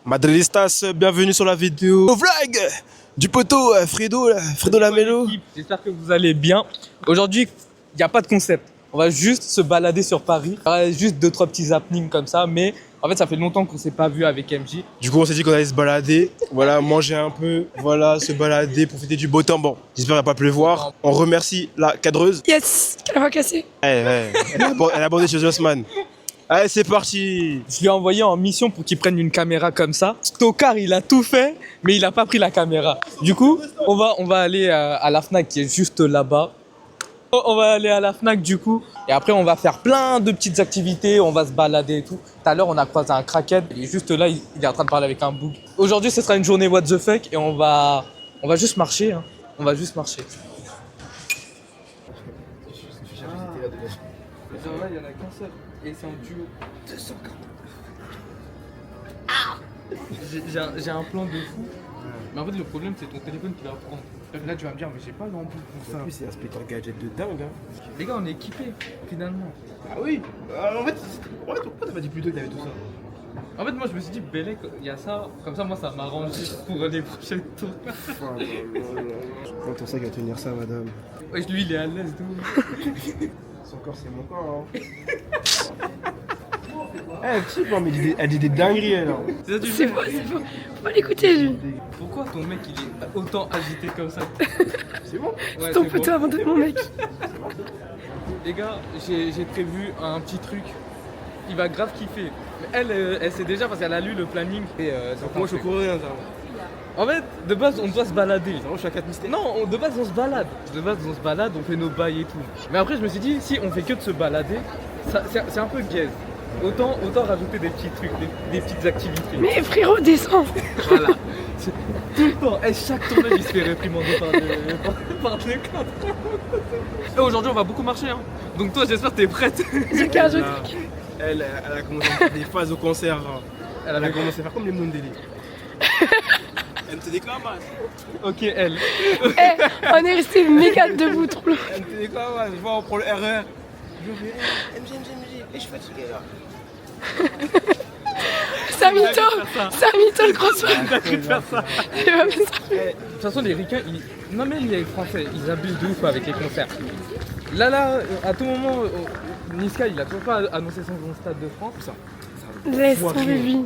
Madridistas, bienvenue sur la vidéo vlog du poteau Fredo Lamelo. J'espère que vous allez bien. Aujourd'hui, il n'y a pas de concept. On va juste se balader sur Paris. Il y aura juste 2-3 petits happenings comme ça, mais en fait, ça fait longtemps qu'on ne s'est pas vu avec MJ. Du coup, on s'est dit qu'on allait se balader, voilà, manger un peu, voilà, se balader, profiter du beau temps. Bon, j'espère qu'il ne va pas pleuvoir. On remercie la cadreuse. Yes, qu'elle va casser. Elle a abordé chez Osman. Allez, c'est parti. Je lui ai envoyé en mission pour qu'il prenne une caméra comme ça. Stokar, il a tout fait, mais il n'a pas pris la caméra. Du coup, on va aller à la Fnac qui est juste là-bas. On va aller à la Fnac du coup. Et après, on va faire plein de petites activités. On va se balader et tout. Tout à l'heure, on a croisé un crackhead. Il est juste là, il est en train de parler avec un bouc. Aujourd'hui, ce sera une journée what the fuck. Et on va juste marcher. Hein. On va juste marcher. Là, il y en a qu'un seul. Et c'est en duo. 240. J'ai un plan de fou. Mais en fait, le problème, c'est ton téléphone qui va prendre. Là, tu vas me dire, mais j'ai pas l'ampoule pour ça. En plus, c'est un splitter gadget de dingue. Hein. Les gars, on est équipés, finalement. Ah oui. En fait, pourquoi t'as pas dit plus tôt que t'avais tout ça? En fait, moi, je me suis dit, Bélec, il y a ça. Comme ça, moi, ça m'arrange pour les prochaines tours. Comment ton sac va tenir ça, madame? Ouais, lui, il est à l'aise, d'où. Son corps, c'est mon corps. Hein. Eh, petit, non, mais elle dit des dingueries, elle. Hein. C'est faux, c'est faux. Faut pas l'écouter, lui. Pourquoi ton mec, il est autant agité comme ça? C'est bon? Ouais, Ton c'est poteau bon. avant de mon mec. Les gars, j'ai prévu un petit truc. Il va grave kiffer. Mais elle sait déjà parce qu'elle a lu le planning. Et Donc, moi, je suis coréen, ça. En fait, de base, on doit se balader. Moi, je suis à 4 mystères. Non, de base, on se balade. De base, on se balade, on fait nos bails et tout. Mais après, je me suis dit, si on fait que de se balader, c'est un peu gaze. Autant rajouter des petits trucs, des petites activités. Mais frérot, descends. Voilà. Tout le temps, et chaque tournage, il se fait réprimander par le cadre. Et aujourd'hui, on va beaucoup marcher. Hein. Donc toi, j'espère que t'es prête. Je cache, je cache. Elle a commencé à faire des phases au concert. Hein. Elle a commencé à faire comme les Mondeli. Elle te déclame. Ok, elle. Eh, on est resté méga debout, trop long. Elle te déclame. Je vois, on prend le RER. Je fais MG, et je suis fatigué là. C'est un mytho, le grand soir. T'as cru de faire ça. Il va me sortir. De toute façon, les ricains, non mais les Français, ils abusent de ouf avec les concerts. Là, à tout moment, Niska, il a toujours pas annoncé son stade de France. Ça. Laisse tomber lui.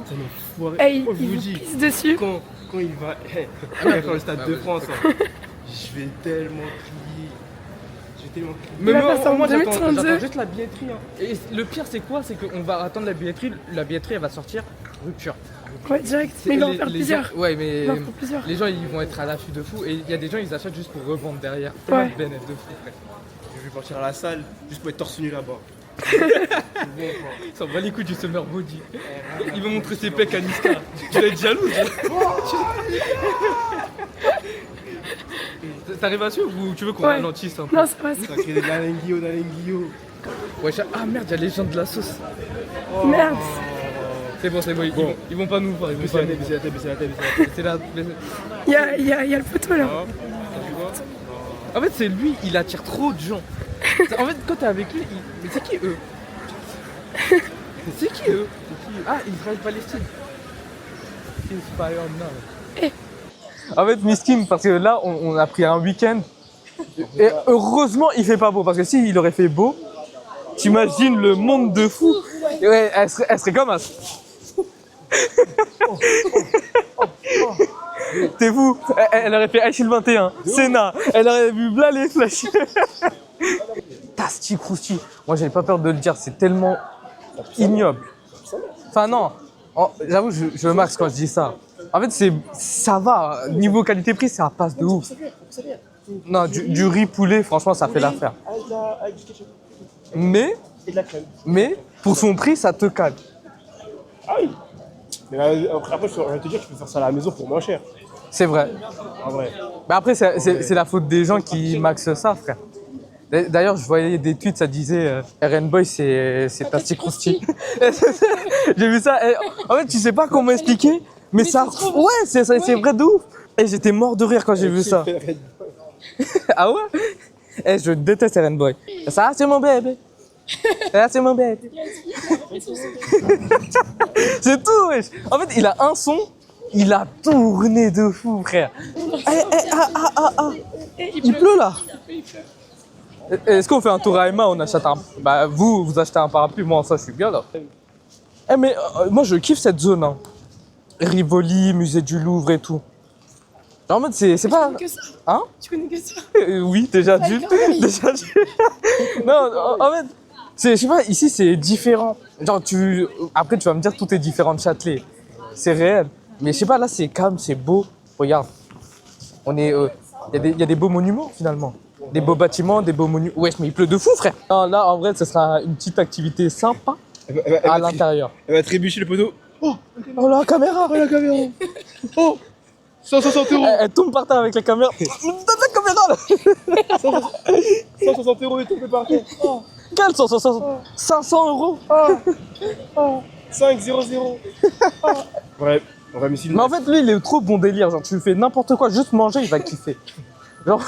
Hey, Moi, je il vous vous dis, pisse dessus. quand il va faire le stade de France, hein, je vais tellement crier. Mais Il va moi, passer en moi, 2032. j'attends juste la billetterie. Hein. Et le pire, c'est quoi? C'est qu'on va attendre la billetterie, elle va sortir rupture. Ouais, direct. Mais il va en faire Les plusieurs. gens- ouais, mais Il va en faire plusieurs. les gens, ils vont être à l'affût de fou. Et il y a des gens, ils achètent juste pour revendre derrière. Tellement Ouais. de bénéfices de fou, frère. Je vais partir à la salle juste pour être torse nu là-bas. Il s'en bat les couilles du summer body. Il veut montrer ses pecs à Niska. Tu vas être jalouse. T'arrives à suivre ou tu veux qu'on Ouais. ralentisse un peu? Non, ça va, Ça crée des d'Alenguio. Ouais, ah merde, il y a les gens de la sauce. Merde. C'est bon, ils vont pas nous voir. Ils vont pas nous voir. Baissez la tête. C'est là. Il y a le poteau là. En fait, c'est lui, il attire trop de gens. En fait, quand t'es avec lui, mais c'est qui eux? C'est qui eux? Ah, Israël-Palestine. Inspire now. En fait, Miskin, parce que là, on a pris un week-end. Et heureusement, il fait pas beau. Parce que s'il aurait fait beau, t'imagines le monde de fou. Et ouais, elle serait comme un. T'es fou. Elle aurait fait Achille 21, Senna. Elle aurait vu là les flashs. Tasti Crousti. Moi, j'ai pas peur de le dire, c'est tellement ignoble. Enfin, non. J'avoue, je max quand je dis ça. En fait, ça va. Niveau qualité-prix, ça passe de ouf. Non, du riz poulet, franchement, ça fait l'affaire. Mais, pour son prix, ça te calme. Ah oui. Mais après, je vais te dire que tu peux faire ça à la maison pour moins cher. C'est vrai. En vrai. Mais après, c'est la faute des gens qui maxent ça, frère. D'ailleurs, je voyais des tweets, ça disait RN Boy, c'est Tasti Crousti. J'ai vu ça. Et, en fait, tu sais pas comment expliquer, mais ça. Ouais, c'est vrai de ouf. Et j'étais mort de rire quand j'ai vu ça. Ah ouais? Eh, je déteste RN Boy. Ça, c'est mon bébé. Ça, c'est mon bébé. C'est tout, wesh. En fait, il a un son, il a tourné de fou, frère. Il pleut là. Est-ce qu'on fait un tour à Emma, on achète un... Bah vous achetez un parapluie, moi ça je suis bien là. Mais moi je kiffe cette zone, hein. Rivoli, musée du Louvre et tout. Genre, en mode c'est pas... Que ça. Hein? Tu connais que ça. Oui, déjà adulte. Déjà adulte. Non, en fait, je sais pas, ici c'est différent. Genre après tu vas me dire tout est différent de Châtelet. C'est réel. Mais je sais pas, là c'est calme, c'est beau. Regarde, on est... Il y a des beaux monuments finalement. Des beaux bâtiments, des beaux monuments. Wesh, mais il pleut de fou, frère. Non, là, en vrai, ce sera une petite activité sympa à l'intérieur. Elle va trébucher le poteau. Oh, la caméra. Oh, la caméra. Oh, 160 euros. Elle tombe par terre avec la caméra. Donne la caméra, là. 160 euros et tout par terre. Oh, Quel 160 500 euros. 5, 0, 0. Ouais, mais si... Mais en fait, lui, il est trop bon délire. Genre, tu lui fais n'importe quoi, juste manger, il va kiffer. Genre,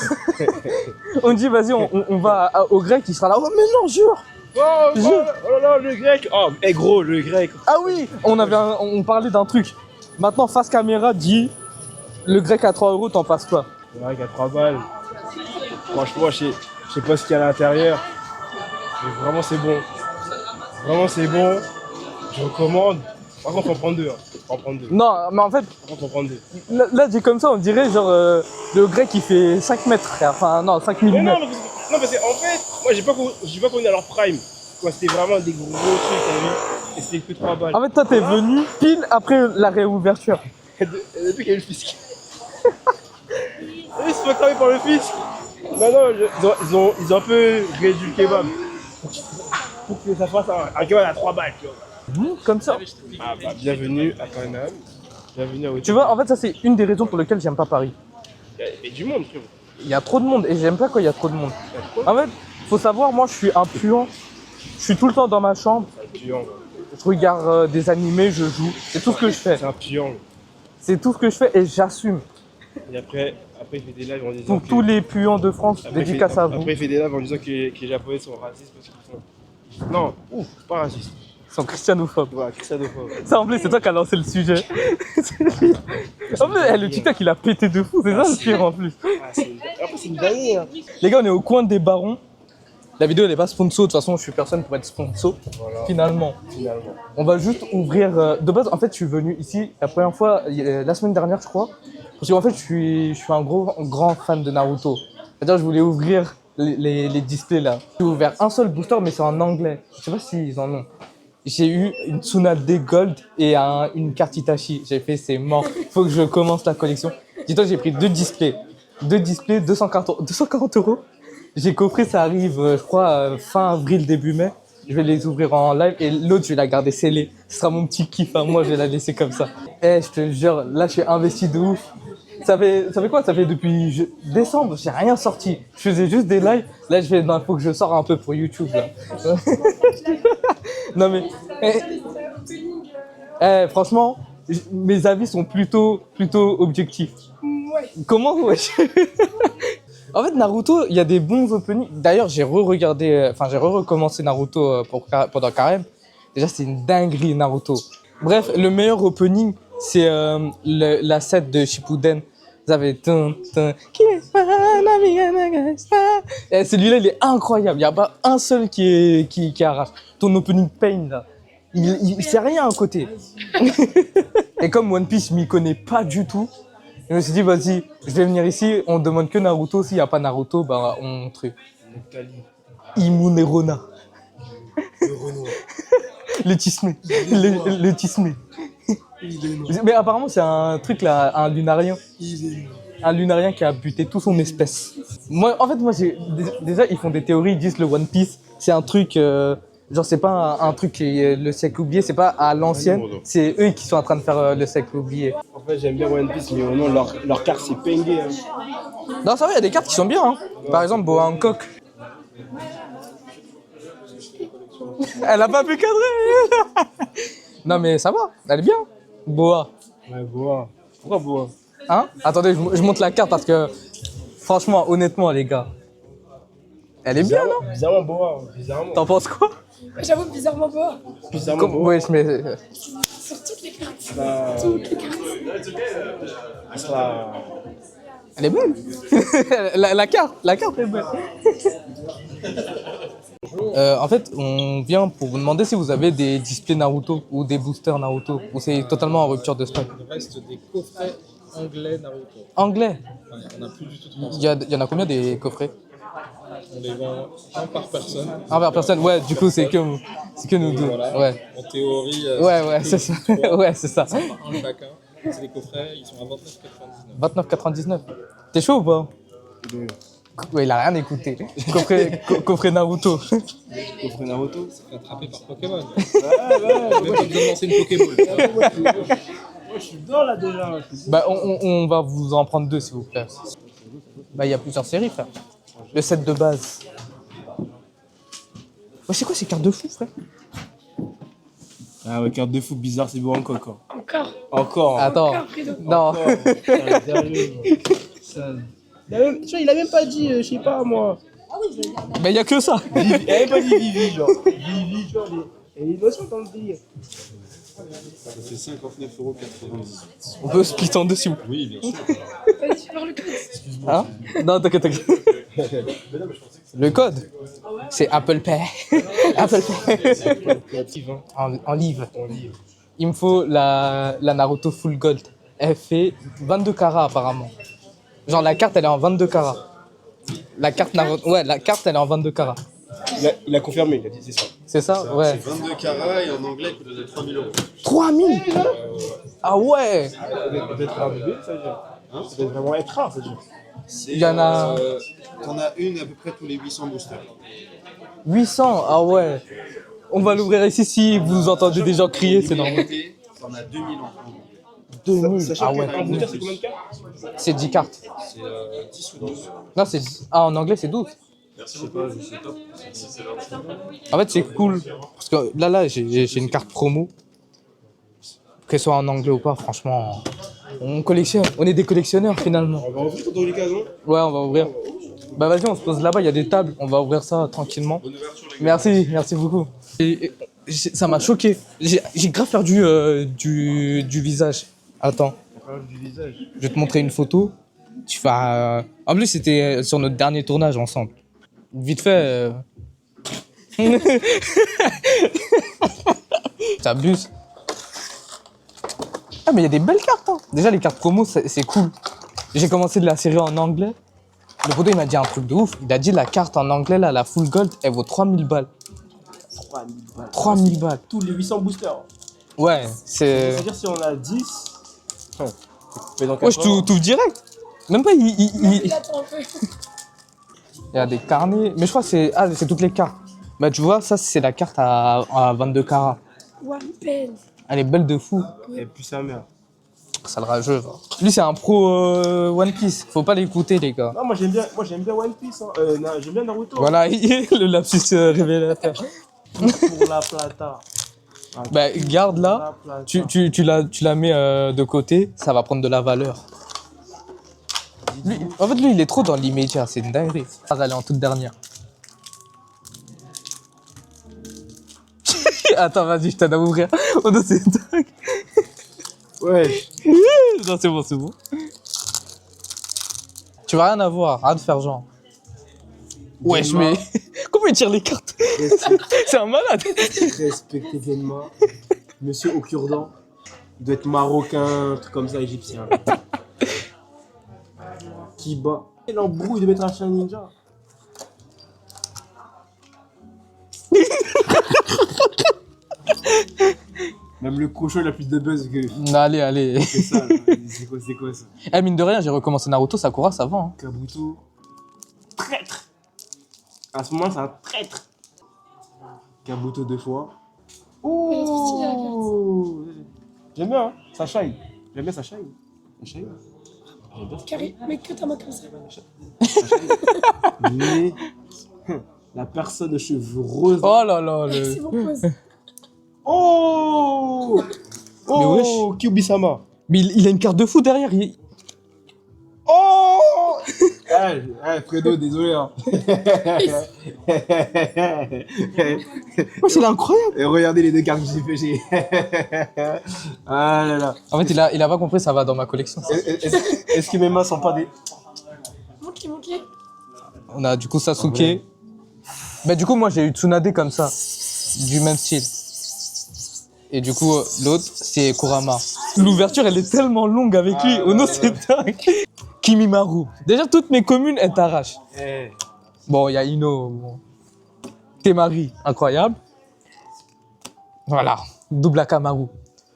on dit, vas-y, on va au grec, il sera là. Oh, mais non, jure. Oh là là, le grec. Oh, gros, le grec. Ah oui, on parlait d'un truc. Maintenant, face caméra dit, le grec à 3 euros, t'en passes quoi? Le grec à 3 balles. Franchement, je sais pas ce qu'il y a à l'intérieur. Mais vraiment, c'est bon. Vraiment, c'est bon. Je recommande. Par contre, faut en prendre deux. Faut en prendre deux. Non, mais en fait, Par contre, faut en prendre deux. là, dit comme ça, on dirait genre le grec il fait 5 mètres, frère. Enfin, non, 5 Mais mm. non, parce qu'en fait, moi, j'ai pas connu à leur prime. Quoi, c'était vraiment des gros trucs, t'as vu. Et c'était que 3 balles. En fait, toi, t'es venu pile après la réouverture. Depuis qu'il y a eu le fisc. Ils se font cramer par le fisc. Non, ils ont un peu réduit le kebab. Pour que ça fasse un kebab à 3 balles, tu vois. Comme ça. Ah bah, bienvenue à Paname. Bienvenue à Haute. Tu vois, en fait, ça, c'est une des raisons pour lesquelles j'aime pas Paris. Il y a du monde, frérot. Il y a trop de monde et j'aime pas quand il y a trop de monde. En fait, faut savoir, moi, je suis un puant. Je suis tout le temps dans ma chambre. C'est un puant. Je regarde des animés, je joue. C'est tout ce que je fais. C'est un puant. C'est tout ce que je fais et j'assume. Et après, il fait des lives en disant. Pour tous les puants de France, dédicace à vous. Après, il fait des lives en disant que les Japonais sont racistes parce qu'ils sont. Non, pas racistes. Ils sont christianophobes. Voilà, christianophobes. Ça, en plus, c'est toi qui as lancé le sujet. En plus, le TikTok, il a pété de fou. C'est ça le pire en plus. Après, c'est une dinguerie. Hein. Les gars, on est au coin des Barons. La vidéo, elle est pas sponsor. De toute façon, je suis personne pour être sponsor. Voilà. Finalement. On va juste ouvrir. De base, en fait, je suis venu ici la première fois, la semaine dernière, je crois. Parce qu'en fait, je suis un grand fan de Naruto. C'est-à-dire, je voulais ouvrir les displays là. J'ai ouvert un seul booster, mais c'est en anglais. Je sais pas s'ils en ont. J'ai eu une Tsunade Gold et une carte Itachi. J'ai fait, c'est mort. Faut que je commence la collection. Dis-toi, j'ai pris 2 displays. 240 euros. J'ai coffré, ça arrive, je crois, fin avril, début mai. Je vais les ouvrir en live et l'autre, je vais la garder scellée. Ce sera mon petit kiff à moi, je vais la laisser comme ça. Je te jure, là, je suis investi de ouf. Ça fait quoi? Ça fait depuis décembre, j'ai rien sorti. Je faisais juste des lives. Là, faut que je sors un peu pour YouTube, là. Non, mais... franchement, mes avis sont plutôt objectifs. Ouais. Comment, wesh? En fait, Naruto, il y a des bons openings. D'ailleurs, j'ai recommencé Naruto pendant Carême. Déjà, c'est une dinguerie, Naruto. Bref, le meilleur opening, c'est la set de Shippuden. Vous avez... Celui-là, il est incroyable. Il n'y a pas un seul qui arrache. Ton opening Pain, là, il sait rien à côté. Et comme One Piece, je m'y connais pas du tout. Je me suis dit, vas-y, je vais venir ici, on demande que Naruto. S'il n'y a pas Naruto, bah, on truc. Imune et Rona. Le Tismé. Le Tismé. Mais apparemment, c'est un truc là, un lunarien. Un lunarien qui a buté toute son espèce. Moi, déjà, ils font des théories, ils disent le One Piece, c'est un truc. Genre, c'est pas un truc qui est le siècle oublié, c'est pas à l'ancienne, c'est eux qui sont en train de faire le siècle oublié. En fait, j'aime bien One Piece, mais au nom, leur carte, c'est Pengue. Hein. Non, ça va, il y a des cartes qui sont bien. Hein. Par exemple, Boa Hancock. Elle a pas pu cadrer. Non, mais ça va, elle est bien. Boa. Ouais, Boa. Pourquoi Boa? Hein? Attendez, je monte la carte parce que, franchement, honnêtement, les gars, elle est bien, non? Bizarrement Boa, bizarrement. T'en penses quoi? J'avoue, bizarrement pas. Bizarrement Boa. Oui, mais... Surtout Toutes les cartes. Elle sera... Elle est belle. la carte est belle. En fait, on vient pour vous demander si vous avez des displays Naruto ou des boosters Naruto, ou c'est totalement en rupture de stock. Il reste des coffrets anglais Naruto. Anglais, Ouais, on n'a plus du tout de français. il y en a combien des coffrets? On les vend un par personne. Un par personne, ouais, du coup c'est que nous deux. Voilà. Ouais, En théorie, ouais, c'est ça. Ouais, c'est ça. un chacun. C'est des coffrets, ils sont à 29,99. 29,99. T'es chaud ou pas? Ouais, il a rien écouté. Coffret Naruto. Coffret Naruto. C'est attrapé par Pokémon. Ouais, ouais. Même pas besoin de lancer une Pokéball. Moi, je suis dedans là déjà. Bah, on va vous en prendre deux, s'il vous plaît. Bah, il y a plusieurs séries, frère. Le set de base. Ouais, c'est quoi ces cartes de fou, frère? Ah ouais, carte de fou bizarre, c'est bon encore. Encore. Encore. Attends. Encore, Fredo. Non. Il a même pas dit, je sais pas moi. Mais il y a que ça. Il avait pas dit Vivi, genre. Vivi, genre, et il doit dans le délire. Ça fait 59,98 €. On peut split en deux, s'il vous plaît. Oui, bien sûr. Vas-y, tu parles le code. Hein? Non, t'inquiète. Le code, c'est Apple Pay. Apple Pay. En livre. Il me faut la Naruto Full Gold. Elle fait 22 carats apparemment. Genre la carte elle est en 22 carats. La carte Naruto, ouais, la carte elle est en 22 carats. Il a confirmé, il a dit c'est ça. C'est ça? Ouais. C'est 22 carats et en anglais, il coûte 3 000 €. 3000. Ah ouais. Peut-être rare bébé, ça veut dire. Ça doit vraiment être rare, ça veut dire. C'est, Il y en a- T'en as une à peu près tous les 800 boosters. 800. Ah ouais. On va l'ouvrir ici si vous entendez des gens crier, c'est normal. T'en as 2000 en 2000. Sachant Ah ouais. qu'un booster, c'est combien de cartes? C'est 10 cartes. C'est 10 ou 12. Non, c'est en anglais c'est 12. Je sais pas, je sais pas. En fait, c'est cool. Parce que là j'ai une carte promo. Qu'elle soit en anglais ou pas, franchement, on collectionne. On est des collectionneurs finalement. On va ouvrir pour l'occasion. Ouais, on va ouvrir. Bah vas-y, on se pose là-bas, il y a des tables. On va ouvrir ça tranquillement. Merci beaucoup. Ça m'a choqué. J'ai grave perdu du visage. Attends, Du visage. je vais te montrer une photo. Tu vas. En plus, c'était sur notre dernier tournage ensemble. Vite fait. T'abuses. Ah, mais il y a des belles cartes. Hein. Déjà, les cartes promo, c'est cool. J'ai commencé de la série en anglais. Le poteau, il m'a dit un truc de ouf. Il a dit la carte en anglais, là, la full gold, elle vaut 3000 balles. 3000 balles. 3000 balles. Tous les 800 boosters. Ouais, c'est. C'est-à-dire si on a 10. Enfin, mais dans Ouais, je t'ouvre direct. Même pas, il Attends un peu. y a des carnets. Mais je crois que c'est toutes les cartes. Bah, tu vois, ça, c'est la carte à 22 carats. One pen. Elle est belle de fou. Et puis sa mère. Ça le rageux. Lui, c'est un pro One Piece. Faut pas l'écouter, les gars. Non, moi j'aime bien One Piece. Hein. J'aime bien Naruto. Voilà, le lapsus révélateur. Pour la plata. Bah, garde là. La plata. Tu la mets de côté, ça va prendre de la valeur. En fait, lui, il est trop dans l'immédiat, c'est une dinguerie. Ça va aller en toute dernière. Attends, vas-y, je t'en à ouvrir. Oh non, c'est dingue. Ouais. Non, c'est bon. Tu vas rien avoir, arrête de faire genre. Wesh, mais comment il tire les cartes? C'est un malade. Respectez Denma. Monsieur au cure-dent. Il doit être marocain, un truc comme ça, égyptien. Qui bat. Et l'embrouille de mettre un chien ninja. Même le cochon il a plus de buzz que Allez. c'est ça. Là. C'est quoi ça? Eh, mine de rien, j'ai recommencé Naruto, Sakura, ça va. Hein. Kabuto. Traître. À ce moment, c'est un traître. Kabuto 2 fois. Oh. J'aime bien, hein. Ça shine. J'aime bien ça shine. Ça shine. Carré, mais que ta main comme ça. Mais la personne aux cheveux roses. Oh là là, C'est mon pose. Oh. Mais wesh. Oh, Kyubi-sama. Mais il a une carte de fou derrière. Oh. Fredo, désolé. Hein. C'est incroyable. Et regardez les deux cartes que j'ai pêchées. Ah là là. En fait, il a pas compris, ça va dans ma collection. Est-ce que mes mains sont pas des. Montre-les. On a du coup Sasuke. Bah du coup, moi j'ai eu Tsunade comme ça, du même style. Et du coup, l'autre, c'est Kurama. L'ouverture, elle est tellement longue avec lui. Oh non, c'est dingue. Kimimaru. Déjà, toutes mes communes, elles t'arrachent. Eh. Bon, il y a Ino. Bon. Temari, incroyable. Voilà, double Akamaru.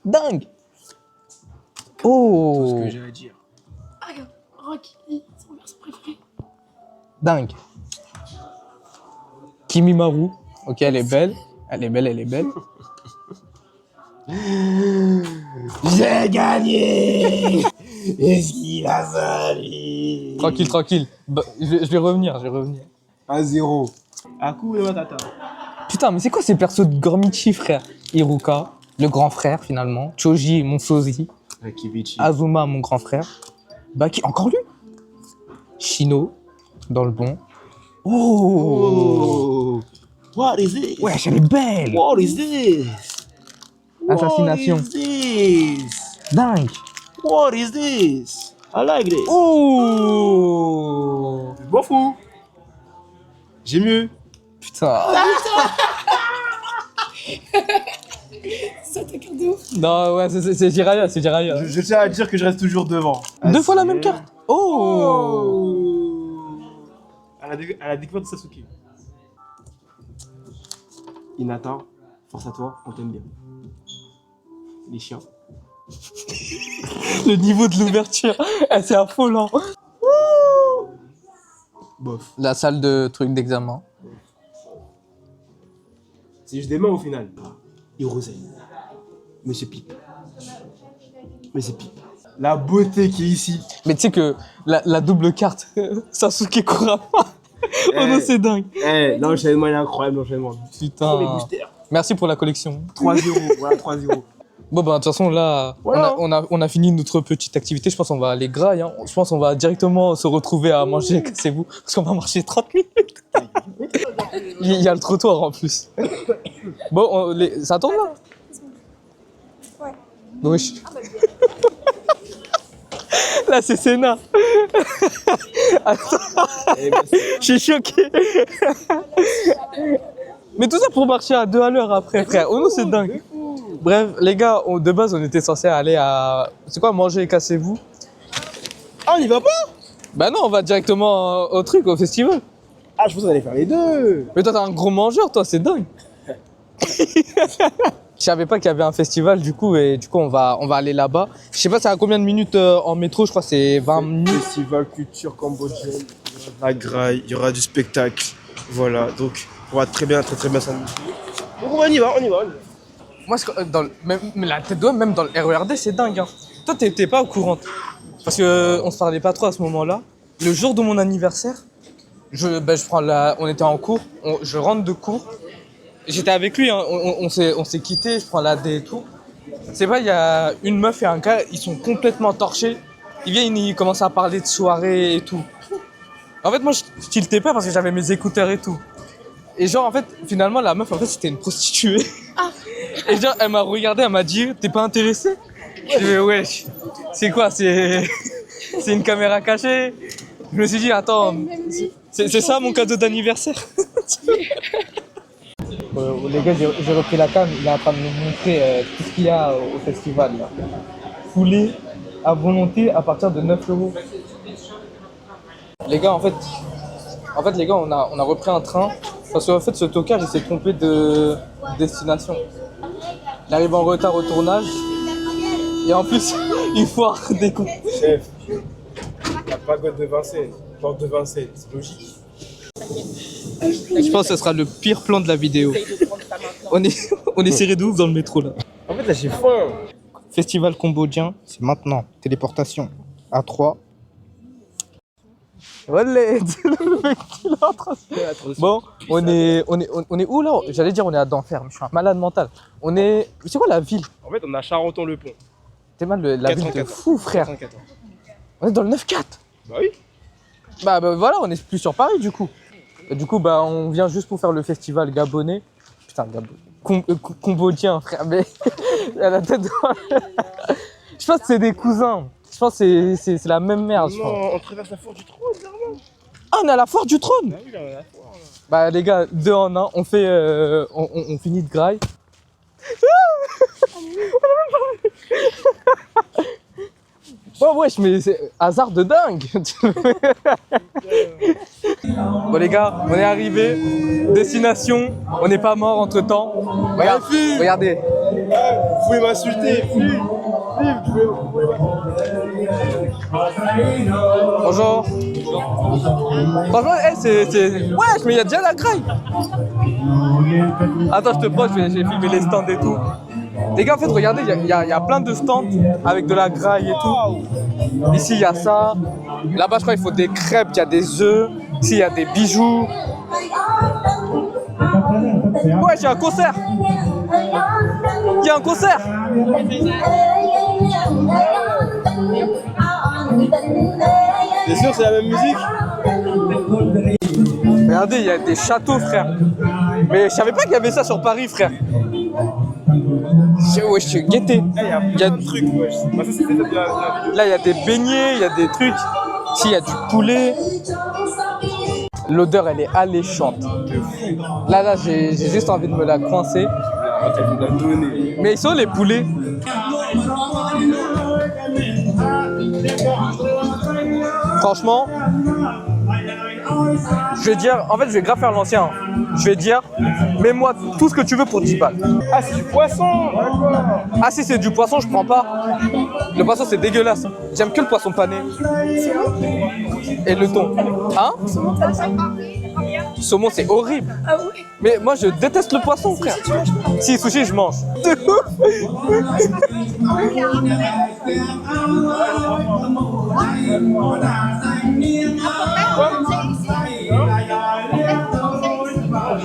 Dingue. Oh. Ce que j'ai à dire. Ah, regarde, Rock Lee, son perso préféré. Dingue. Kimimaru. Ok, elle est belle. Elle est belle, elle est belle. J'ai gagné. Est-ce qu'il a fallu? Tranquille, tranquille. Bah, je vais revenir, 1-0. Aku et Matata. Putain, mais c'est quoi ces persos de Gormichi, frère? Iruka, le grand frère finalement. Choji, mon sosie. Akibichi. Azuma, mon grand frère. Baki, encore lui? Shino, dans le bon. Oh, Oh. What is this? ouais, elle est belle. What is this? Assassination. What is this? Dingue. What is this? I like this. Oh, Je m'en fous. J'ai mieux. putain. Ça, ta carte de ouf. Non, ouais, c'est Jiraiya, c'est Jiraiya. Je tiens à dire que je reste toujours devant. Deux fois la même carte. Oh. À la découverte de Sasuke. Hinata, force à toi, on t'aime bien. Les chiens. Le niveau de l'ouverture, c'est affolant. Bof. La salle de truc d'examen. C'est juste des mains au final. Hirozen. Monsieur Pipe. Monsieur Pipe. La beauté qui est ici. Mais tu sais que la double carte, Sasuke Kurama. Oh non, c'est dingue. Eh, l'enchaînement il est incroyable, l'enchaînement. Putain. Les boosters. Merci pour la collection. 3-0, voilà 3-0. Bon, bah, de toute façon, là, Voilà. on a fini notre petite activité. Je pense qu'on va aller graille. Hein. Je pense qu'on va directement se retrouver à manger, cassez-vous. Parce qu'on va marcher 30 minutes. Il y a le trottoir en plus. Bon, ça tourne là? Ouais. Oui. Là, c'est Senna. Attends. Je suis choqué. Mais tout ça pour marcher à 2 à l'heure après, frère. Oh non, c'est dingue. Bref, les gars, de base, on était censé aller à... C'est quoi, manger et cassez-vous? Ah, on y va pas? Bah non, on va directement au truc, au festival. Ah, je pense qu'on allait faire les deux. Mais toi, t'es un gros mangeur, toi, c'est dingue. Je savais pas qu'il y avait un festival, du coup, et du coup, on va aller là-bas. Je sais pas, c'est à combien de minutes en métro? Je crois que c'est 20 minutes. Festival culture cambodgienne. À Graille, il y aura du spectacle. Voilà, donc on va très bien s'amuser. Donc on y va. Moi, même la tête de même dans le RERD, c'est dingue. Hein. Toi, t'étais pas au courant. Parce qu'on se parlait pas trop à ce moment-là. Le jour de mon anniversaire, je prends on était en cours, je rentre de cours. J'étais avec lui, hein, on s'est quittés, je prends la D et tout. C'est pas, il y a une meuf et un gars, ils sont complètement torchés. Ils viennent, ils commencent à parler de soirée et tout. En fait, moi, je tiltais pas parce que j'avais mes écouteurs et tout. Et genre, en fait, finalement, la meuf, en fait, c'était une prostituée. Et genre, elle m'a regardé, elle m'a dit, t'es pas intéressé? Je dis, ouais, c'est quoi? C'est une caméra cachée? Je me suis dit, attends, c'est ça mon cadeau d'anniversaire? Les gars, j'ai repris la cam, il est en train de nous montrer tout ce qu'il y a au festival là. Foulé à volonté à partir de 9 €. Les gars, en fait les gars, on a repris un train parce qu'en fait ce tocard il s'est trompé de destination. Il arrive en retard au tournage et en plus il foire des coups. Chef, la pagode de Vincennes, porte de Vincennes, c'est logique. Je pense que ce sera le pire plan de la vidéo. On est serré de ouf dans le métro là. En fait là j'ai faim. Festival cambodgien, c'est maintenant. Téléportation à 3. Olé, le mec il est en train de... Bon, on est où là? J'allais dire on est à d'enfer, mais je suis un malade mental. C'est quoi la ville? En fait on a Charenton-le-Pont. T'es mal la ville de fou frère. 94. On est dans le 9-4. Bah oui. Bah voilà, on est plus sur Paris du coup. Et du coup, bah on vient juste pour faire le festival gabonais. Putain, cambodgien, frère, mais à la tête de... Je pense que c'est des cousins. Je pense que c'est la même merde, je pense. Non, on traverse la foire du trône, clairement. Ah, on est à la foire du trône. Ah oui, là, on est à la foire. Là. Bah les gars, 2 en 1, on fait... on finit de graille. Oh wesh, mais c'est hasard de dingue. Bon les gars, on est arrivé, destination, on n'est pas mort entre temps. Regarde, regardez. Vous pouvez m'insulter, Philippe, vous pouvez Bonjour. Franchement, c'est... Wesh, mais il y a déjà la graille. Attends, je te prends, j'ai filmé les stands et tout. Les gars, en fait, regardez, il y a plein de stands avec de la graille et tout. Ici, il y a ça. Là-bas, je crois qu'il faut des crêpes, il y a des œufs. Ici, il y a des bijoux. Ouais, j'ai un concert. Il y a un concert. T'es sûr, c'est la même musique? Regardez, il y a des châteaux, frère. Mais je savais pas qu'il y avait ça sur Paris, frère. Ouais, je suis guetté. Il y a des trucs, ouais. Bah, ça, c'était la vidéo. Là, il y a des beignets, il y a des trucs. Ici, il y a du poulet. L'odeur, elle est alléchante. Là, j'ai juste envie de me la coincer. Mais ils sont les poulets. Franchement, je vais dire, en fait, je vais grave faire l'ancien. Je vais dire, mets-moi tout ce que tu veux pour 10 balles. Ah, c'est du poisson, d'accord. Ah, si c'est du poisson, je prends pas. Le poisson, c'est dégueulasse. J'aime que le poisson pané. Et le thon. Hein? Saumon, c'est horrible. Ah ouais. Mais moi, je déteste le poisson, frère. Si, sushi, je mange. De ouf.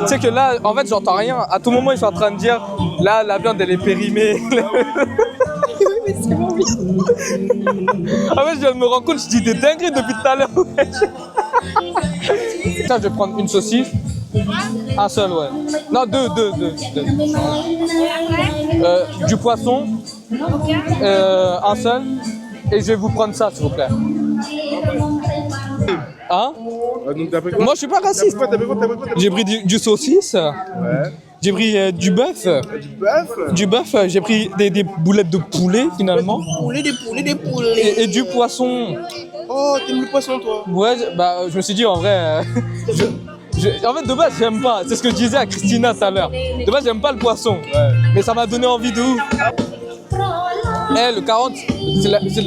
Tu sais que là, en fait, j'entends rien. À tout moment, ils sont en train de dire, là, la viande, elle est périmée. Oui, mais c'est bon, oui. En fait, je viens de me rendre compte, je dis des dingueries depuis tout à l'heure. Ça, je vais prendre une saucisse. Un seul, ouais. Non, deux. Du poisson. Un seul. Et je vais vous prendre ça, s'il vous plaît. Hein? Donc, t'as pris quoi? Moi, je suis pas raciste. T'as pris quoi? J'ai pris du saucisse. Ouais. J'ai pris du bœuf. Du bœuf? Du bœuf, j'ai pris des boulettes de poulet, finalement. Des poulets. Et du poisson. Oh, t'aimes le poisson, toi? Ouais, bah, je me suis dit, en vrai... en fait, de base, j'aime pas. C'est ce que je disais à Christina tout à l'heure. De base, j'aime pas le poisson. Ouais. Mais ça m'a donné envie de ouf. Eh, le carotte,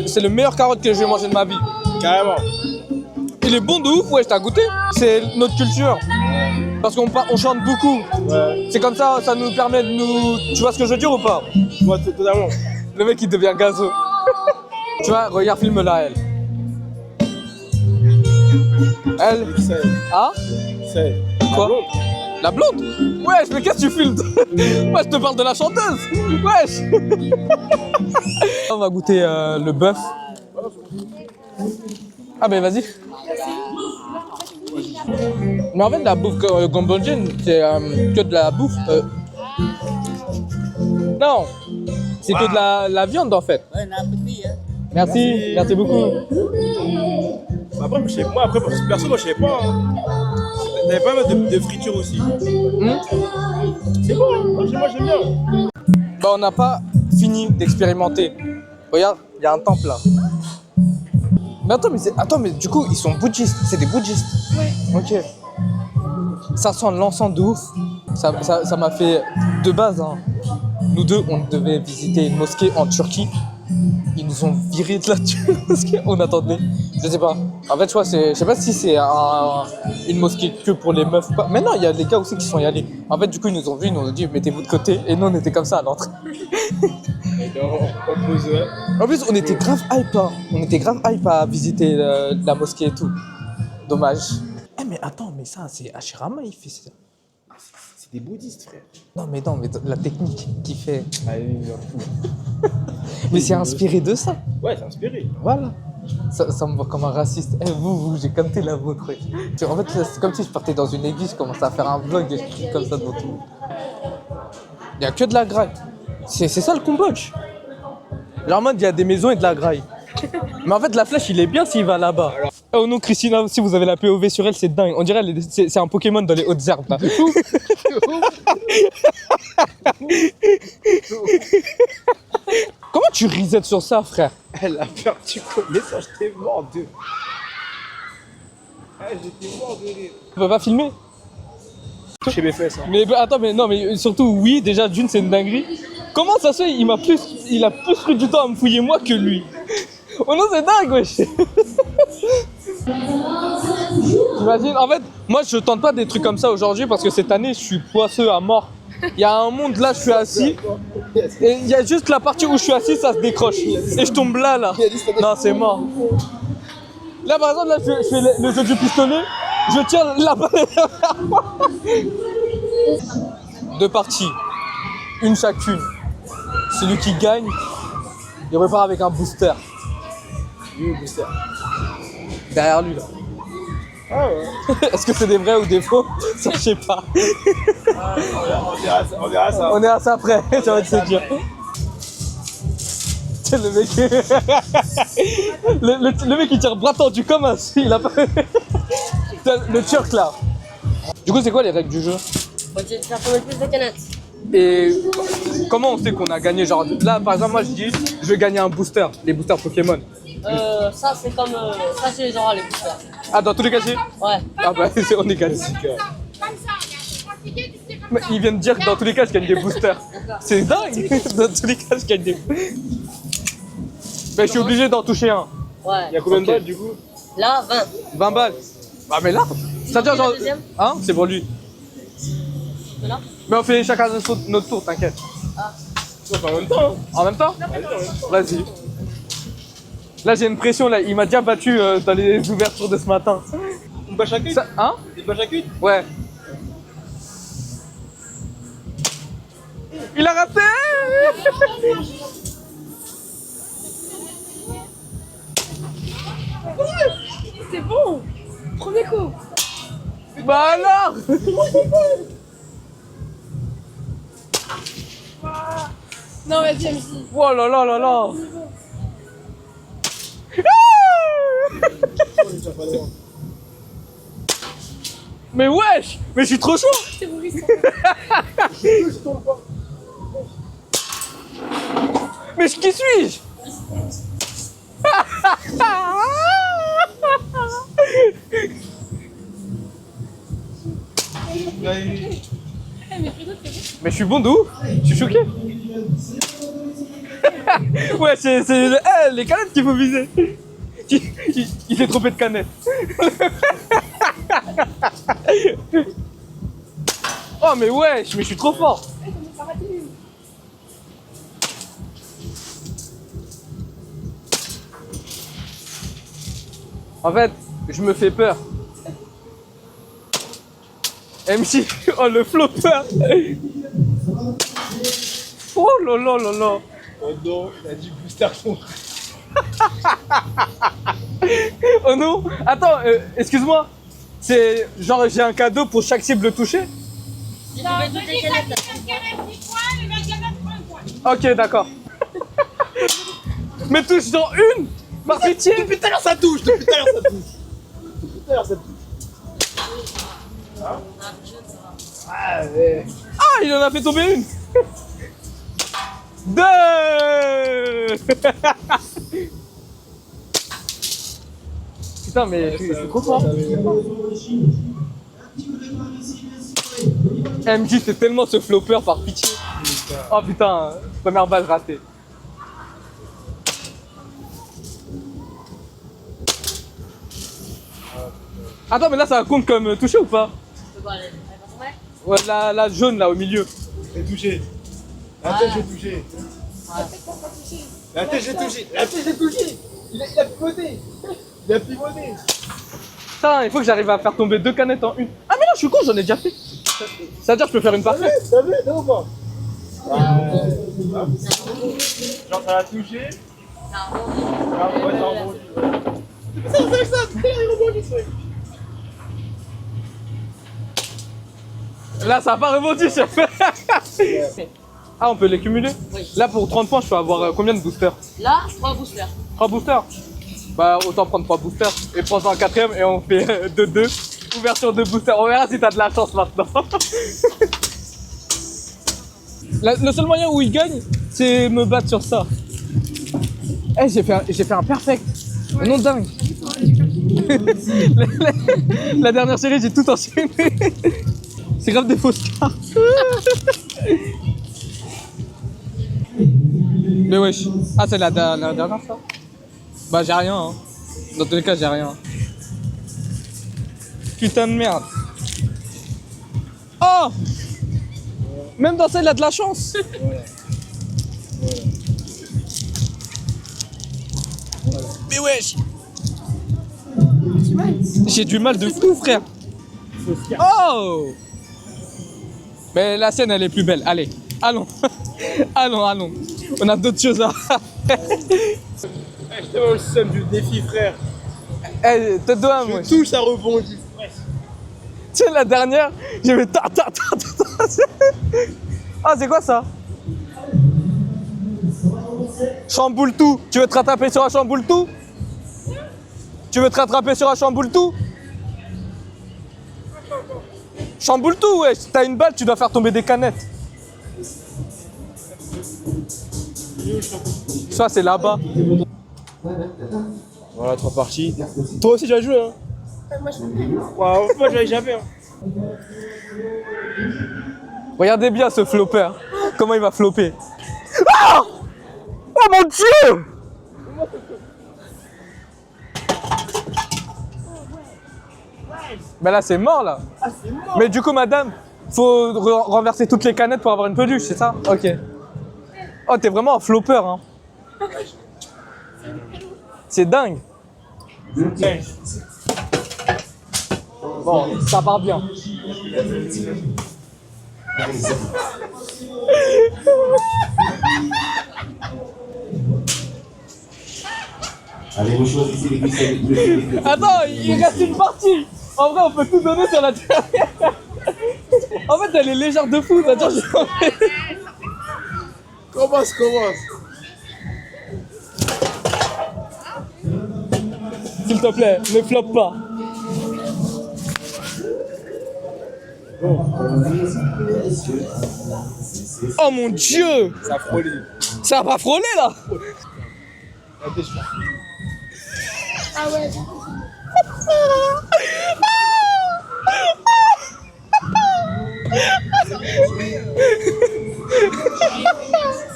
c'est le meilleur carotte que j'ai mangé de ma vie. Carrément. Il est bon de ouf, ouais, t'as goûté. C'est notre culture. Parce qu'on chante beaucoup. Ouais. C'est comme ça, ça nous permet de nous... Tu vois ce que je veux dire ou pas? Je vois totalement. Le mec, il devient gazo. Tu vois, regarde, filme-la, elle. Elle. Hein? C'est. Quoi? La blonde? Wesh, mais qu'est-ce que tu filmes? Moi, je te parle de la chanteuse. Wesh. On va goûter le bœuf. Ah, ben vas-y. Mais en fait, la bouffe cambodgienne, c'est que de la bouffe. Non, c'est que de la viande en fait. Merci, merci beaucoup. Après, perso, moi, je sais pas. Hein. T'avais pas mal de friture aussi. C'est bon, hein. Moi, j'aime bien. Bah, on n'a pas fini d'expérimenter. Regarde, il y a un temple là. Mais attends, mais du coup, ils sont bouddhistes. C'est des bouddhistes. Ouais. Ok. Ça sent l'encens de ouf. Ça m'a fait de base. Hein. Nous deux, on devait visiter une mosquée en Turquie. Ils nous ont virés de la mosquée. On attendait. Je sais pas. En fait, je sais pas si c'est une mosquée que pour les meufs ou pas. Mais non, il y a des gars aussi qui sont y allés. En fait, du coup, ils nous ont vus, ils nous ont dit mettez-vous de côté. Et nous, on était comme ça à l'entrée. En plus, on était grave hype. Hein. On était grave hype à visiter la mosquée et tout. Dommage. Eh, mais attends, mais ça, c'est Hashirama, il fait ça. C'est des bouddhistes, frère. Non, mais la technique qu'il fait. Ah, il est fou. Mais c'est inspiré de ça. Ouais, c'est inspiré. Voilà. Ça me voit comme un raciste. Eh, vous, j'ai capté la vôtre. Ouais. En fait, c'est comme si je partais dans une église, je commençais à faire un vlog et je crie comme ça devant tout le monde. Il y a que de la graille. C'est ça le Cambodge. Genre en mode, il y a des maisons et de la graille. Mais en fait, la flèche, il est bien s'il va là-bas. Oh non, Christina, si vous avez la POV sur elle, c'est dingue. On dirait c'est un Pokémon dans les hautes herbes là. Comment tu reset sur ça, frère? Elle a perdu connaissance, j'étais mort de. J'étais mort de rire. Tu peux pas filmer? Chez mes fesses. Hein. Mais attends, mais non, mais surtout, oui, déjà, d'une, c'est une dinguerie. Comment ça se fait, il a plus pris du temps à me fouiller moi que lui? Oh non, c'est dingue, wesh. T'imagines? En fait, moi, je tente pas des trucs comme ça aujourd'hui parce que cette année, je suis poisseux à mort. Il y a un monde là, je suis assis. Et il y a juste la partie où je suis assis, ça se décroche. Et je tombe là. Non, c'est mort. Là, par exemple, là, je fais le jeu du pistolet. Je tire la balle. Deux parties. Une chacune. Celui qui gagne, il repart avec un booster. Booster. Derrière lui, là. Ah ouais. Est-ce que c'est des vrais ou des faux? Ça, je sais pas. On verra ça. On est à ça après, ça va te dire. Le mec... le mec il tire bras tendu comme un... Il a pas... Le turc là. Du coup, c'est quoi les règles du jeu? Faut faire tomber le plus de canettes. Et comment on sait qu'on a gagné? Genre là, par exemple, moi je dis, je vais gagner un booster, les boosters Pokémon. Ça c'est comme... ça c'est les orales, les boosters. Ah, dans tous les cas, c'est... Ouais. Ah bah, on est gagné. Mais ils viennent dire que dans tous les cas, je gagne des boosters. C'est dingue. Dans tous les cas, je gagne des... Mais je suis obligé d'en toucher un. Ouais. Il y a combien de balles du coup? Là, 20. 20 balles. Ah mais là, c'est-à-dire genre... deuxième Hein? C'est pour lui. De là. Mais on fait chacun notre tour, t'inquiète. Ah. On fait en même temps. En même temps? Vas-y. Là j'ai une pression, là. Il m'a déjà battu dans les ouvertures de ce matin. Une balle chacune? Ça, hein? Une balle chacune? Ouais. Il a raté! C'est bon. Premier coup. Bah alors! Non, vas-y, MC. Oh là là là là! Mais wesh! Mais je suis trop chaud! C'est Maurice. Mais qui suis-je? Mais je suis bon de ouf. Je suis choqué. Ouais, c'est les canettes qu'il faut viser. Il s'est trompé de canette. Oh mais wesh, mais je suis trop fort. En fait, je me fais peur. MC, oh le flopper. Oh là là là là. Oh non, il a dit booster son. Oh non. Attends, excuse-moi. C'est genre j'ai un cadeau pour chaque cible touchée. J'ai trouvé toutes les canettes là. Ok, d'accord. Mais touche dans une. Par pitié. Depuis tout à l'heure ça touche, depuis tout à l'heure ça touche. Depuis tout à l'heure ça touche. Ah ouais. Ah, il en a fait tomber une. Deux. Putain, mais je suis trop fort. MJ, c'est tellement ce flopper par pitié. Oh putain, première balle ratée. Attends, mais là ça compte comme touché ou pas? Tu peux pas aller. Elle va tomber. Ouais, la jaune là au milieu. J'ai touché. La tête j'ai touché. La tête j'ai touché. La tête j'ai touché. Il a pivoté. Il a pivoté. Putain, il faut que j'arrive à faire tomber deux canettes en une. Ah mais non, je suis con, j'en ai déjà fait. Ça veut dire que je peux faire une parfaite. T'as vu, non ou pas? Genre ça l'a touché. C'est un bon. Ah ouais, c'est un bon. Là, ça a pas rebondi, chef. Ah, on peut les cumuler? Oui. Là, pour 30 points, je peux avoir combien de boosters? Là, 3 boosters. 3 boosters? Bah, autant prendre 3 boosters et prendre un quatrième et on fait 2-2. Ouverture de boosters. On verra si t'as de la chance maintenant. Le seul moyen où il gagne, c'est me battre sur ça. Eh, j'ai fait un perfect. Un nom de dingue. La dernière série, j'ai tout enchaîné. C'est grave des fausses cartes. Mais wesh. Ah, c'est la dernière ça? Bah, j'ai rien. Hein. Dans tous les cas, j'ai rien. Putain de merde. Oh! Même dans ça, il a de la chance. Mais wesh. J'ai du mal de fou, frère. Oh! Mais la scène, elle est plus belle. Allez, allons. allons. On a d'autres choses à faire. Je te vois le seum du défi, frère. Eh, tête de homme, wesh. Tout ça rebondit. Tu sais, la dernière, j'ai fait ta. Ah, c'est quoi ça? Chamboule tout. Tu veux te rattraper sur un chamboule tout? Tu veux te rattraper sur un chamboule tout? Chamboule tout, wesh. T'as une balle, tu dois faire tomber des canettes. Ça, c'est là-bas. Voilà, 3 parties. Toi aussi, tu as joué, hein? Moi, je l'avais jamais. Hein. Regardez bien ce flopper. Comment il va flopper. Ah! Oh mon Dieu! Ben là, c'est mort, là. Mais du coup, madame, faut renverser toutes les canettes pour avoir une peluche, c'est ça? Ok. Oh, t'es vraiment un flopper, hein. C'est dingue. Bon, ça part bien. Allez, vous choisissez les glisses avec le Attends, il reste une partie. En vrai, on peut tout donner sur la dernière. En fait, elle est légère de fou. Attends, Commence. s'il te plaît, ne floppe pas. Oh mon Dieu! Ça a frôlé. Ça a pas frôlé là! Ah ouais.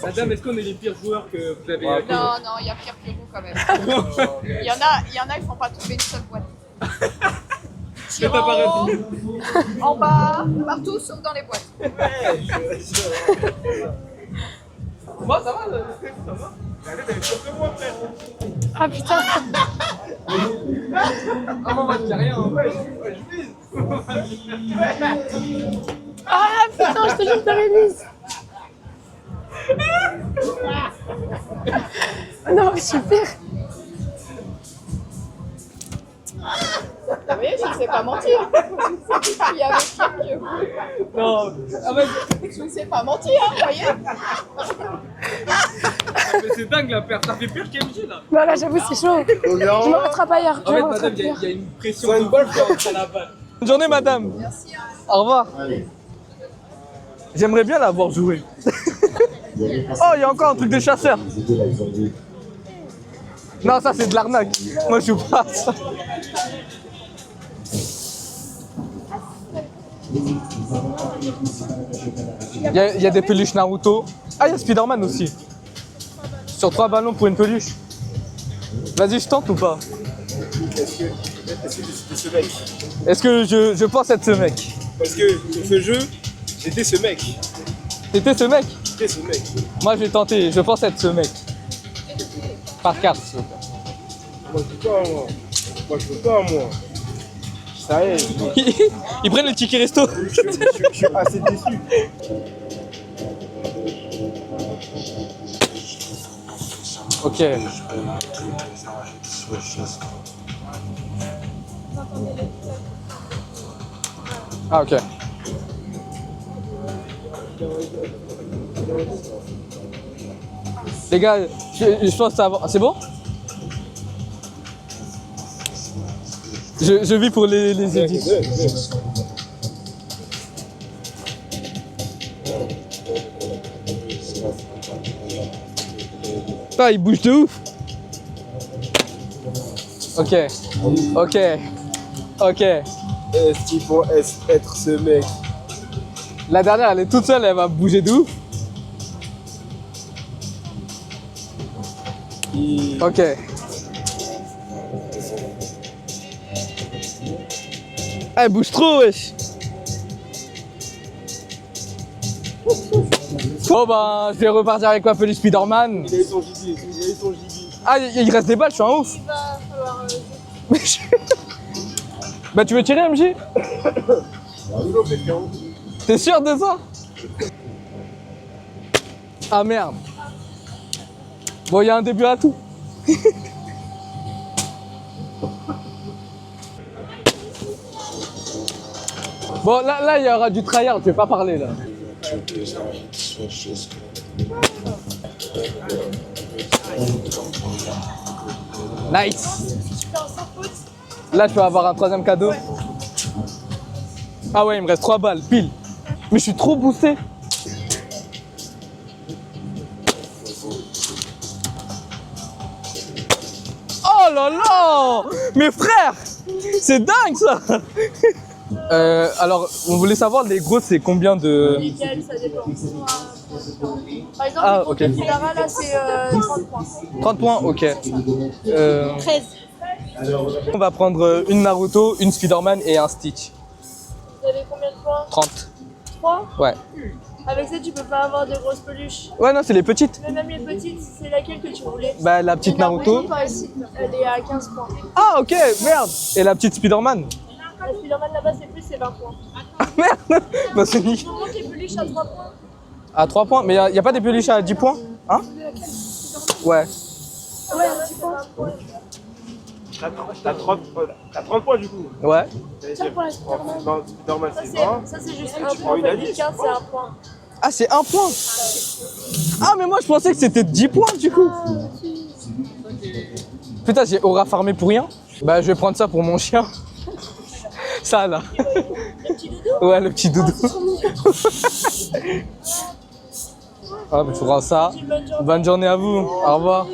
Madame, est-ce qu'on est les pires joueurs que vous avez Non, il y a pire que vous quand même. Il y en a, ils font pas tomber une seule boîte. Mais t'as pas En haut, en bas, partout sauf dans les boîtes. Moi, ça va? Ah putain. Ah, moi, je dis rien. Ah putain, je te jure, t'as réussi. Non, super. Vous voyez, je ne sais pas mentir. Il y avait pire que vous. Non, ah ouais, Je ne sais pas mentir, vous voyez. mais c'est dingue la perte. Ça fait pire qu'MJ là. Non, là, j'avoue, c'est chaud. Je me rattrape ailleurs. En fait, madame, il y a une pression de golf sur la balle. Bonne journée, madame. Merci. Au revoir. J'aimerais bien l'avoir joué. Oh, il y a encore un truc de chasseur. Non, ça c'est de l'arnaque. Moi je joue pas à ça. Il y a des peluches Naruto. Ah, il y a Spider-Man aussi. Sur 3 ballons pour une peluche. Vas-y, je tente ou pas? Est-ce que c'était ce mec? Est-ce que je pense être ce mec? Parce que sur ce jeu, j'étais ce mec. T'étais ce mec? J'étais ce mec. Moi je vais tenter, je pense être ce mec. Par carte, s'il te plaît. Moi, je veux pas, moi. Moi, je veux pas, moi. Ça y est, Ils prennent le ticket resto. je suis assez déçu. Ok. Ah, ok. Les gars, je pense que ça va. C'est bon? Je vis pour les édits. Ah, il bouge de ouf. Ok. Ok. Ok. Est-ce qu'il faut être ce mec? La dernière, elle est toute seule, elle va bouger de ouf. Ok. Ah, elle bouge trop, wesh. Bon bah, je vais repartir avec ma peluche Spider-Man. Il a eu son gibier, il a eu son gibier. Ah, il reste des balles, je suis un ouf. Il va falloir. Mais bah, tu veux tirer, MJ? T'es sûr de ça? Ah merde. Bon, il y a un début à tout. Bon, là, il y aura du tryhard, je vais pas parler là. Nice. Là, je vais avoir un troisième cadeau. Ah ouais, il me reste 3 balles, pile. Mais je suis trop boosté. Oh là là! Mes frères! C'est dingue ça! Alors, on voulait savoir, les gros, c'est combien de... Nickel, ça dépend. Par exemple, Ah, les ok. contre Lara, là, c'est 30 points. 30 points, ok. 13. On va prendre une Naruto, une Spider-Man et un Stitch. Vous avez combien de points? 30. 3. Ouais. Avec ça, tu peux pas avoir de grosses peluches. Ouais, non, c'est les petites. Mais même les petites, c'est laquelle que tu voulais? Bah, la petite Naruto. Par ici, elle est à 15 points. Ah, ok, merde. Et la petite Spider-Man. La Spider-Man là-bas, c'est plus, c'est 20 points. Ah, merde. Bah, c'est Tu nickel. peux monter les peluches à 3 points? À 3 points, mais y a pas des peluches à 10 points? Hein? Ouais. Ouais, à 10 points. T'as 30 points du coup. Ouais. Tiens, pour la Spider-Man. Dans Spider-Man, Ça, c'est 20. c'est juste Tu un prends point. une à Avec 10. 15, c'est un point. Ah, c'est 1 point. Ah, mais moi, je pensais que c'était 10 points du coup. Putain, j'ai aura farmé pour rien. Bah, je vais prendre ça pour mon chien. Ça là. Le petit doudou? Ouais, le petit doudou. Ah, bah, tu feras ça. Bonne journée à vous. Au revoir.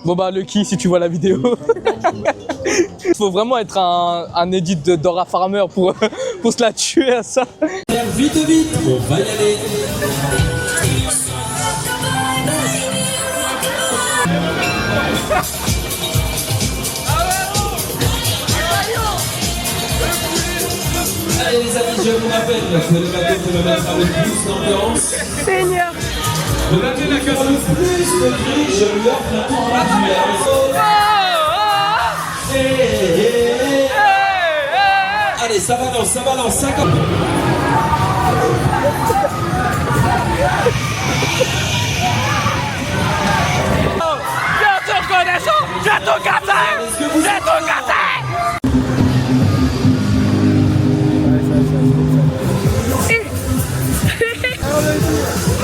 Bon bah Lucky, si tu vois la vidéo. Faut vraiment être un edit de Dora Farmer pour se la tuer à ça. Vite, vite, on va y aller. Allez les amis, je vous rappelle que le bateau peut me mettre avec plus d'ambiance. Seigneur! Le bateau qui aura le plus de gris, je lui offre un tour gratuit. Allez, ça balance, ça balance, 50. Bientôt connaissant, bientôt gâté, bientôt gâté.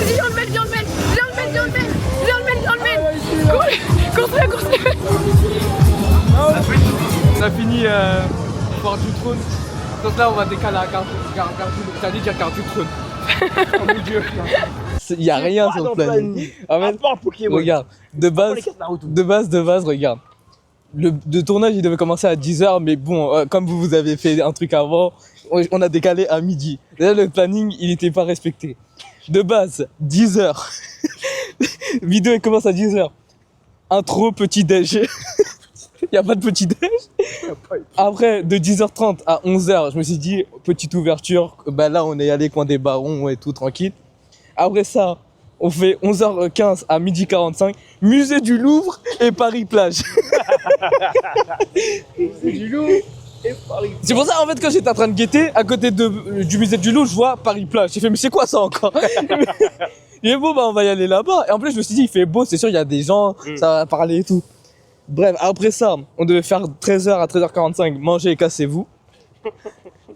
Viens le mettre, viens le mettre, viens le mettre, viens le mettre, viens le mettre, viens le mettre. Cours-le, cours-le. On a fini Porte du Trône. Donc là, on va décaler à Garde du Trône. Oh mon dieu. Il y a rien sur le planning. En fait, regarde, de base, regarde. Le tournage, il devait commencer à 10h, mais bon, comme vous avez fait un truc avant, on a décalé à midi. Là, le planning, il n'était pas respecté. De base, 10h. Vidéo, elle commence à 10h. Intro, petit déj. Il n'y a pas de petit déj. Après, de 10h30 à 11h, je me suis dit, petite ouverture. Ben là, on est allé coin des barons et tout, tranquille. Après ça, on fait 11h15 à 12h45, musée du Louvre et Paris-Plage. C'est du loup et Paris. C'est pour ça, en fait, quand j'étais en train de guetter, à côté du musée du Louvre, je vois Paris-Plage. J'ai fait, mais c'est quoi ça encore? Et bon, bah, on va y aller là-bas. Et en plus, je me suis dit, il fait beau, c'est sûr, il y a des gens, ça va parler et tout. Bref, après ça, on devait faire 13h à 13h45, manger et cassez-vous.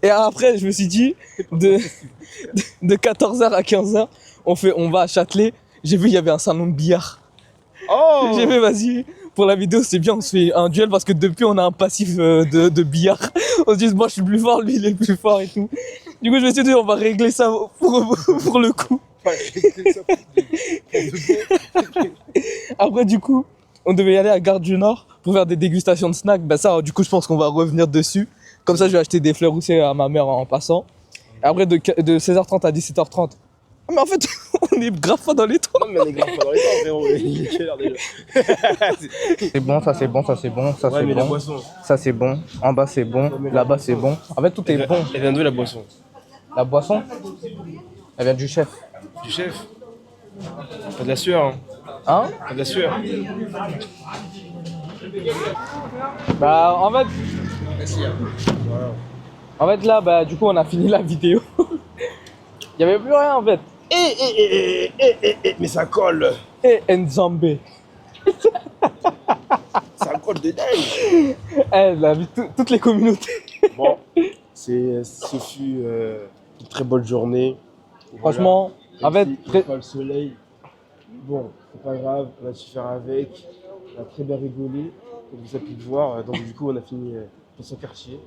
Et après, je me suis dit, de 14h à 15h, on va à Châtelet. J'ai vu, il y avait un salon de billard. Oh J'ai fait, vas-y, pour la vidéo, c'est bien, on se fait un duel parce que depuis, on a un passif de billard. On se dit, moi, je suis le plus fort, lui, il est le plus fort et tout. Du coup, je me suis dit, on va régler ça pour le coup. Après, du coup, on devait y aller à Gare du Nord pour faire des dégustations de snacks. Ben ça, du coup, je pense qu'on va revenir dessus. Comme ça, je vais acheter des fleurs roussées à ma mère en passant. Et après, de 16h30 à 17h30. Ah, mais en fait, on est grave pas dans les temps. Non, mais on est grave pas dans les temps, frérot. Il est quelle heure déjà? C'est bon, ça c'est bon, ça c'est bon, ça Ouais, c'est mais la bon. boisson. Ça c'est bon. En bas c'est bon. Là-bas c'est bon. En fait, tout est bon. Elle vient d'où la boisson? La boisson, elle vient du chef. Du chef? Pas de la sueur, hein. Hein? Pas de la sueur. Bah, en fait là, bah, du coup, on a fini la vidéo. Il y avait plus rien en fait. Mais ça colle. Et Nzambé. Ça colle de dingue. Elle a vu toutes les communautés. Bon, ce fut une très bonne journée. Franchement, en fait, Pas le soleil. Bon, c'est pas grave, on a su faire avec. On a très bien rigolé, comme vous avez pu le voir. Donc du coup, on a fini dans son quartier.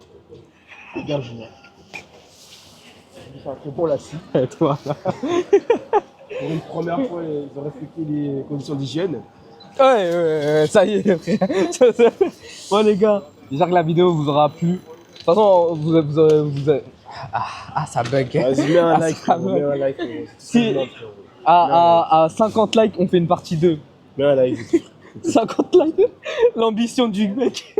Bien joué. C'est un très bon lassi. Et toi. Pour une première fois, ils ont respecté les conditions d'hygiène. Ouais, ça y est, frère. Bon, les gars, j'espère que la vidéo vous aura plu. De toute façon, vous avez... Ah, ça bug. Vas-y, mets un like, ça frérot, mets un like. Frérot. Si- Frérot. À 50 likes, on fait une partie 2. Mets un like. 50 likes, l'ambition du mec.